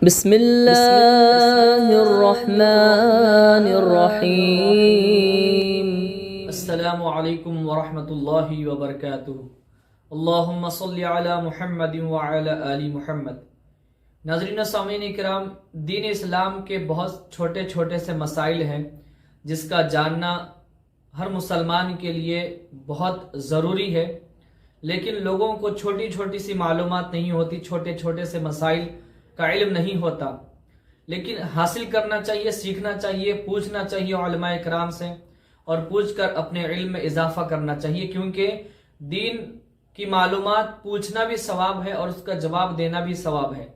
बिस्मिल्लाहिर्रहमानिर्रहीम। अस्सलामु अलैकुम वरहमतुल्लाहि वबरकातुहू। अल्लाहुम्मा सल्लि अला मुहम्मदिन व अला आलि मुहम्मद। नाज़रीन सामीन इकराम, दीन इस्लाम के बहुत छोटे छोटे से मसाइल हैं जिसका जानना हर मुसलमान के लिए बहुत ज़रूरी है, लेकिन लोगों को छोटी छोटी सी मालूमात नहीं होती, छोटे छोटे से मसाइल का इल्म नहीं होता। लेकिन हासिल करना चाहिए, सीखना चाहिए, पूछना चाहिए उलमा इकराम से और पूछ कर अपने इल्म में इजाफा करना चाहिए, क्योंकि दीन की मालूमात पूछना भी सवाब है और उसका जवाब देना भी सवाब है।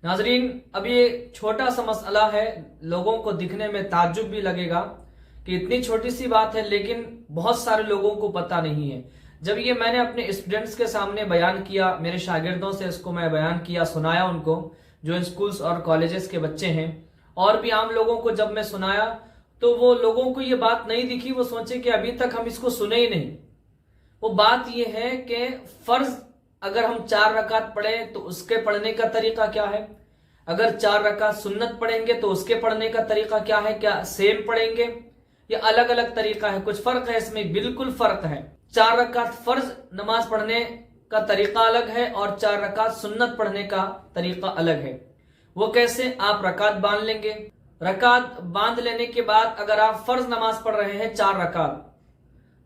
नाजरीन, अब ये छोटा सा मसला है, लोगों को दिखने में ताज्जुब भी लगेगा कि इतनी छोटी सी बात है, लेकिन बहुत सारे लोगों को पता नहीं है। जब ये मैंने अपने स्टूडेंट्स के सामने बयान किया, मेरे शागिर्दों से इसको मैं बयान किया, सुनाया उनको, जो स्कूल्स और कॉलेजेस के बच्चे हैं, और भी आम लोगों को जब मैं सुनाया तो वो लोगों को ये बात नहीं दिखी, वो सोचे कि अभी तक हम इसको सुने ही नहीं। वो बात ये है कि फर्ज अगर हम 4 रकात पढ़ें तो उसके पढ़ने का तरीका क्या है, अगर 4 रकात सुन्नत पढ़ेंगे तो उसके पढ़ने का तरीका क्या है, क्या सेम पढ़ेंगे या अलग अलग तरीका है? कुछ फर्क है इसमें, बिल्कुल फर्क है। 4 रकात फर्ज नमाज पढ़ने का तरीका अलग है और 4 रकात सुन्नत पढ़ने का तरीका अलग है। वो कैसे? आप रकात बांध लेंगे, रकात बांध लेने के बाद अगर आप फर्ज नमाज पढ़ रहे हैं 4 रकात,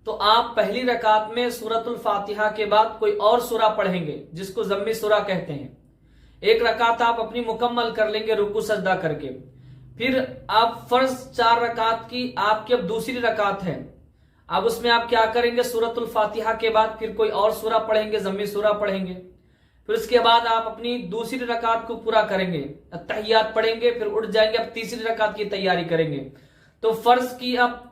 तो आप पहली रकात में सूरतुल फातिहा के बाद कोई और सूरा पढ़ेंगे जिसको ज़म्मी सूरा कहते हैं। एक रकात आप अपनी मुकम्मल कर लेंगे रुकू सजदा करके। फिर आप फर्ज 4 रकात की आपकी अब दूसरी रकात है, अब उसमें आप क्या करेंगे? सूरतुल फातिहा के बाद फिर कोई और सूरा पढ़ेंगे, ज़म्मी सूरा पढ़ेंगे। फिर उसके बाद आप अपनी दूसरी रकात को पूरा करेंगे, तहियात पढ़ेंगे, फिर उठ जाएंगे, अब तीसरी रकात की तैयारी करेंगे। तो फर्ज की अब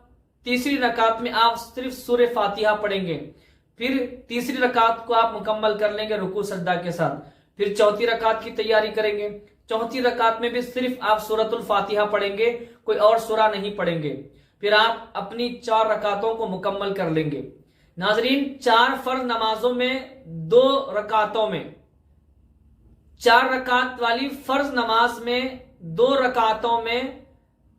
तीसरी रकात में आप सिर्फ सूरे फातिहा पढ़ेंगे, फिर तीसरी रकात को आप मुकम्मल कर लेंगे रुकू सजदा के साथ। फिर चौथी रकात की तैयारी करेंगे, चौथी रकात में भी सिर्फ आप सूरतुल फातिहा पढ़ेंगे, कोई और सूरा नहीं पढ़ेंगे। फिर आप अपनी 4 रकातों को मुकम्मल कर लेंगे। नाजरीन, 4 फर्ज नमाजों में 2 रकातों में, 4 रकात वाली फर्ज नमाज में 2 रकातों में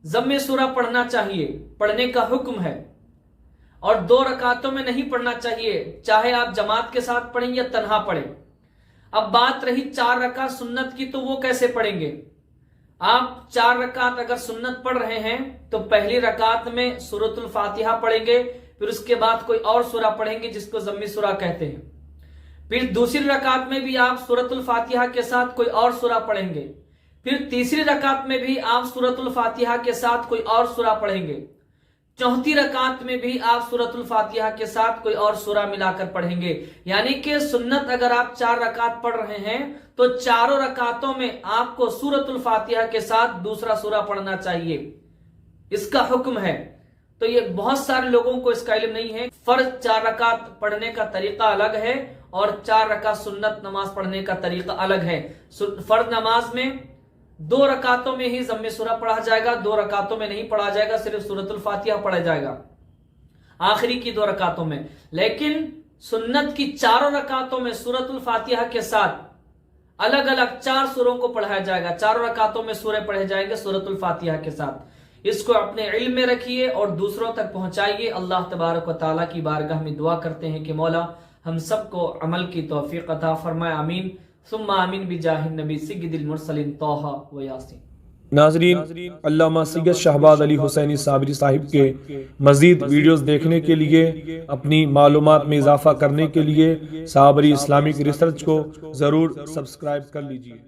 ज़म्मे सूरा पढ़ना चाहिए, पढ़ने का हुक्म है, और 2 रकातों में नहीं पढ़ना चाहिए, चाहे आप जमात के साथ पढ़ें या तन्हा पढ़ें। अब बात रही 4 रकात सुन्नत की, तो वो कैसे पढ़ेंगे? आप 4 रकात अगर सुन्नत पढ़ रहे हैं तो पहली रकात में सूरतुल फातिहा पढ़ेंगे, फिर उसके बाद कोई और सूरा पढ़ेंगे जिसको ज़म्मी सूरा कहते हैं। फिर दूसरी रकात में भी आप सूरतुल फातिहा के साथ कोई और सूरा पढ़ेंगे, फिर तीसरी रकात में भी आप सूरतुल फातिहा के साथ कोई और सूरा पढ़ेंगे, चौथी रकात में भी आप सूरतुल फातिहा के साथ कोई और सूरा मिलाकर पढ़ेंगे। यानी कि सुन्नत अगर आप 4 रकात पढ़ रहे हैं तो चारों रकातों में आपको सूरतुल फातिहा के साथ दूसरा सूरा पढ़ना चाहिए, इसका हुक्म है। तो ये बहुत सारे लोगों को इसका इल्म नहीं है। फर्ज 4 रकात पढ़ने का तरीका अलग है और 4 रकात सुन्नत नमाज पढ़ने का तरीका अलग है। फर्ज नमाज में 2 रकातों में ही ज़म्मे सूरा पढ़ा जाएगा, 2 रकातों में नहीं पढ़ा जाएगा, सिर्फ सूरतुल फातिहा पढ़ा जाएगा आखिरी की 2 रकातों में। लेकिन सुन्नत की 4 रकातों में सूरतुल फातिहा के साथ अलग अलग 4 सूरों को पढ़ाया जाएगा, 4 रकातों में सूरे पढ़े जाएंगे सूरतुल फातिहा के साथ। इसको अपने इल्म में रखिए और दूसरों तक पहुंचाइए। अल्लाह तबारक व तआला की बारगाह में दुआ करते हैं कि मौला हम सबको अमल की तौफीक अता फरमाए। आमीन सुम्मा आमीन बिजाहिन नबी सय्यिदिल मुरसलीन तौहा व यासीन। नाजरीन, अल्लामा सैयद शहबाज अली हुसैनी साबरी साहिब के मजीद वीडियोस देखने के लिए, अपनी मालूमात में इजाफा करने के लिए साबरी इस्लामिक रिसर्च को ज़रूर सब्सक्राइब कर लीजिए।